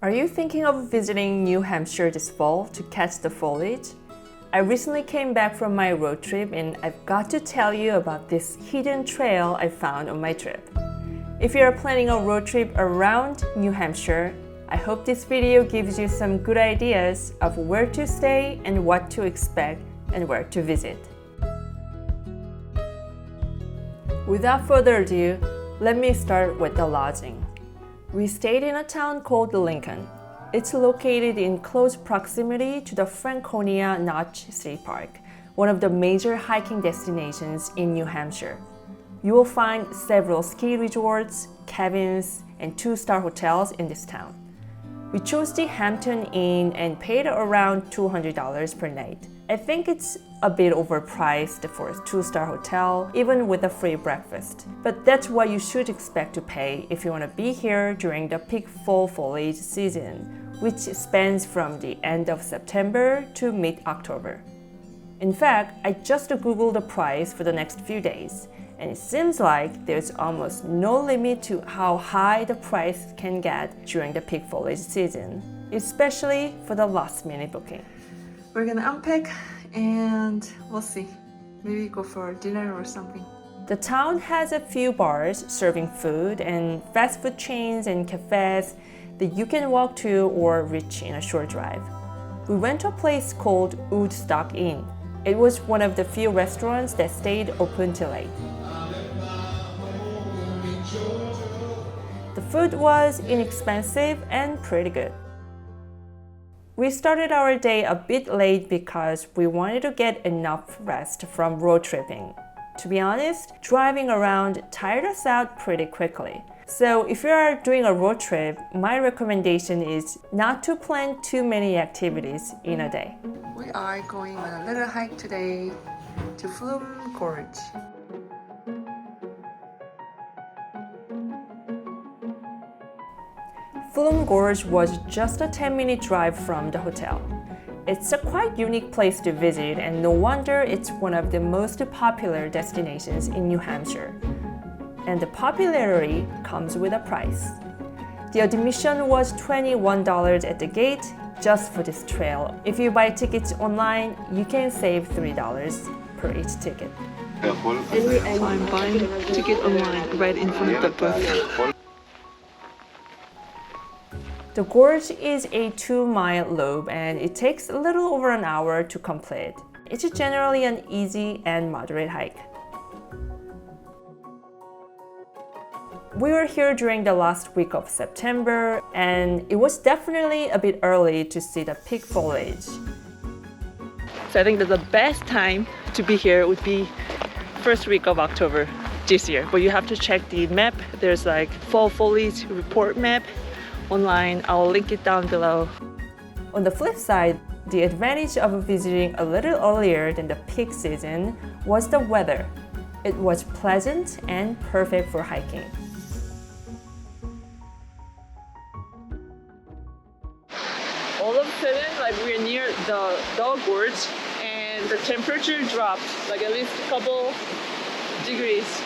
Are you thinking of visiting New Hampshire this fall to catch the foliage? I recently came back from my road trip and I've got to tell you about this hidden trail I found on my trip. If you are planning a road trip around New Hampshire, I hope this video gives you some good ideas of where to stay and what to expect and where to visit. Without further ado, let me start with the lodging. We stayed in a town called Lincoln. It's located in close proximity to the Franconia Notch State Park, one of the major hiking destinations in New Hampshire. You will find several ski resorts, cabins, and two-star hotels in this town. We chose the Hampton Inn and paid around $200 per night. I think it's a bit overpriced for a two-star hotel, even with a free breakfast. But that's what you should expect to pay if you want to be here during the peak fall foliage season, which spans from the end of September to mid-October. In fact, I just Googled the price for the next few days, and it seems like there's almost no limit to how high the price can get during the peak foliage season, especially for the last-minute booking. We're gonna unpack and we'll see. Maybe go for dinner or something. The town has a few bars serving food and fast food chains and cafes that you can walk to or reach in a short drive. We went to a place called Woodstock Inn. It was one of the few restaurants that stayed open till late. The food was inexpensive and pretty good. We started our day a bit late because we wanted to get enough rest from road tripping. To be honest, driving around tired us out pretty quickly. So if you are doing a road trip, my recommendation is not to plan too many activities in a day. We are going on a little hike today to Flume Gorge. Flume Gorge was just a 10-minute drive from the hotel. It's a quite unique place to visit, and no wonder it's one of the most popular destinations in New Hampshire. And the popularity comes with a price. The admission was $21 at the gate just for this trail. If you buy tickets online, you can save $3 per each ticket. I'm buying ticket online right in front of the booth. The gorge is a 2-mile loop and it takes a little over an hour to complete. It's generally an easy and moderate hike. We were here during the last week of September and it was definitely a bit early to see the peak foliage. So I think that the best time to be here would be first week of October this year. But you have to check the map. There's like fall foliage report map online. I'll link it down below. On the flip side, the advantage of visiting a little earlier than the peak season was the weather. It was pleasant and perfect for hiking. All of a sudden, like we're near the gorge and the temperature dropped like at least a couple degrees.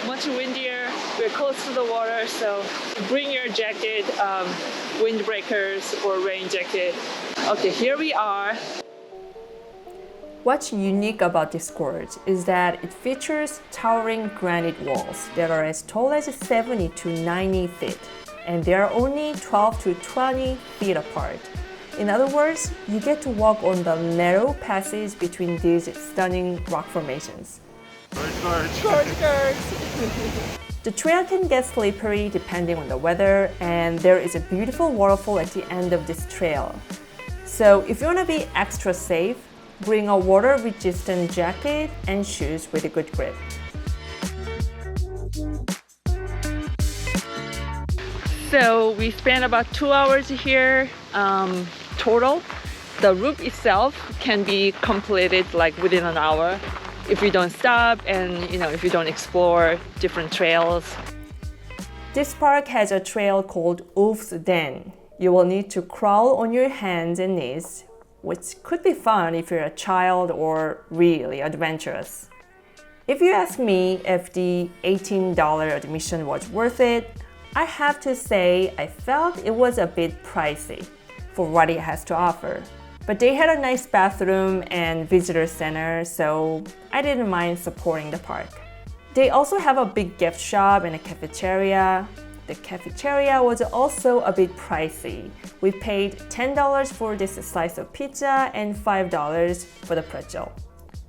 Much windier, we're close to the water, so bring your jacket, windbreakers or rain jacket. Okay, here we are. What's unique about this gorge is that it features towering granite walls that are as tall as 70 to 90 feet, and they are only 12 to 20 feet apart. In other words, you get to walk on the narrow passage between these stunning rock formations. Gorge. The trail can get slippery depending on the weather, and there is a beautiful waterfall at the end of this trail. So if you want to be extra safe, bring a water-resistant jacket and shoes with a good grip. So we spent about 2 hours here total. The route itself can be completed like within an hour if you don't stop and if you don't explore different trails. This park has a trail called Wolf's Den. You will need to crawl on your hands and knees, which could be fun if you're a child or really adventurous. If you ask me if the $18 admission was worth it, I have to say I felt it was a bit pricey for what it has to offer. But they had a nice bathroom and visitor center, so I didn't mind supporting the park. They also have a big gift shop and a cafeteria. The cafeteria was also a bit pricey. We paid $10 for this slice of pizza and $5 for the pretzel.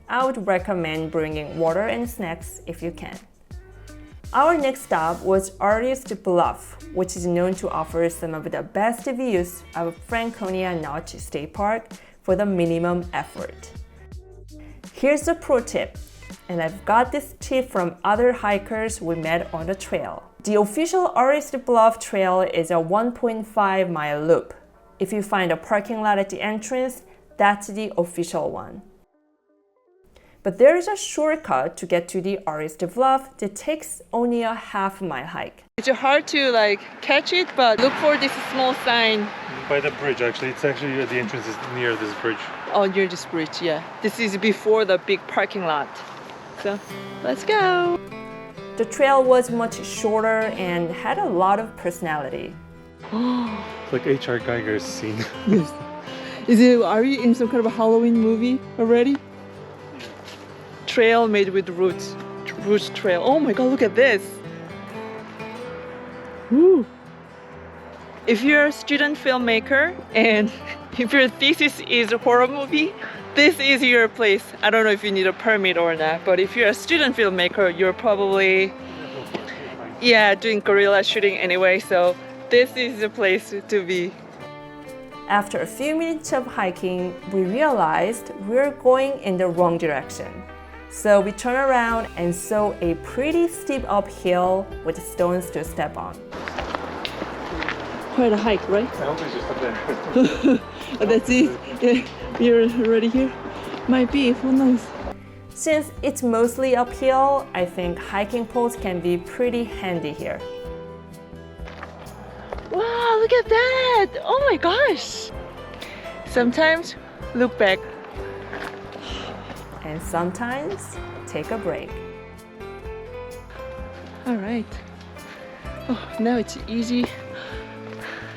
I would recommend bringing water and snacks if you can. Our next stop was artist Bluff, which is known to offer some of the best views of Franconia Notch State Park for the minimum effort. Here's a pro tip, and I've got this tip from other hikers we met on the trail. The official Artist Bluff Trail is a 1.5-mile loop. If you find a parking lot at the entrance, that's the official one. But there is a shortcut to get to the Artist Bluff that takes only a half-mile hike. It's hard to catch it, but look for this small sign. By the bridge, actually. It's actually the entrance is near this bridge. Oh, near this bridge, yeah. This is before the big parking lot. So, let's go! The trail was much shorter and had a lot of personality. It's like H.R. Geiger's scene. Yes. Are we in some kind of a Halloween movie already? Trail made with roots. Roots trail. Oh my god, look at this! Woo. If you're a student filmmaker and if your thesis is a horror movie, this is your place. I don't know if you need a permit or not, but if you're a student filmmaker, you're probably doing guerrilla shooting anyway, so this is the place to be. After a few minutes of hiking, we realized we're going in the wrong direction. So we turned around and saw a pretty steep uphill with stones to step on. Quite a hike, right? I hope it's just up there. That's it. Yeah. You're already here? Might be, who knows? Since it's mostly uphill, I think hiking poles can be pretty handy here. Wow, look at that! Oh my gosh! Sometimes look back. And sometimes take a break. All right. Oh, now it's easy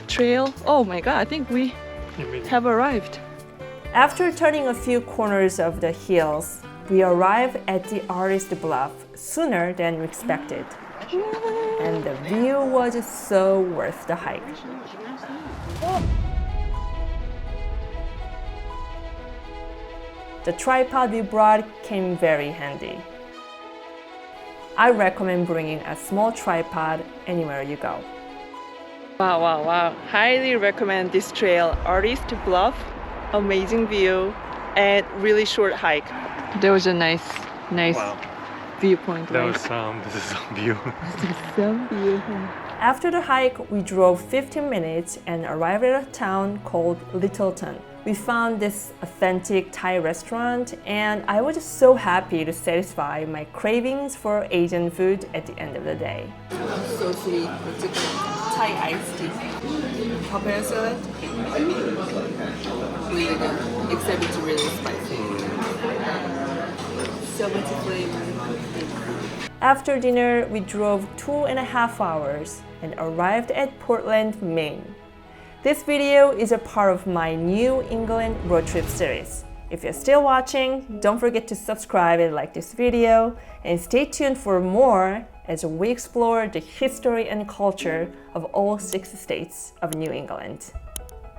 trail. Oh my god, I think we have arrived. After turning a few corners of the hills, we arrived at the Artist Bluff sooner than we expected. And the view was so worth the hike. The tripod we brought came very handy. I recommend bringing a small tripod anywhere you go. Wow. Highly recommend this trail, Artist Bluff. Amazing view and really short hike. There was a nice Wow. viewpoint. That was this is some view. This is so beautiful. After the hike, we drove 15 minutes and arrived at a town called Littleton. We found this authentic Thai restaurant and I was just so happy to satisfy my cravings for Asian food at the end of the day. So sweet. It's a Thai iced tea. Papaya salad. Really good, except it's really spicy. So much flavor. After dinner, we drove 2.5 hours and arrived at Portland, Maine. This video is a part of my New England road trip series. If you're still watching, don't forget to subscribe and like this video, and stay tuned for more as we explore the history and culture of all 6 states of New England.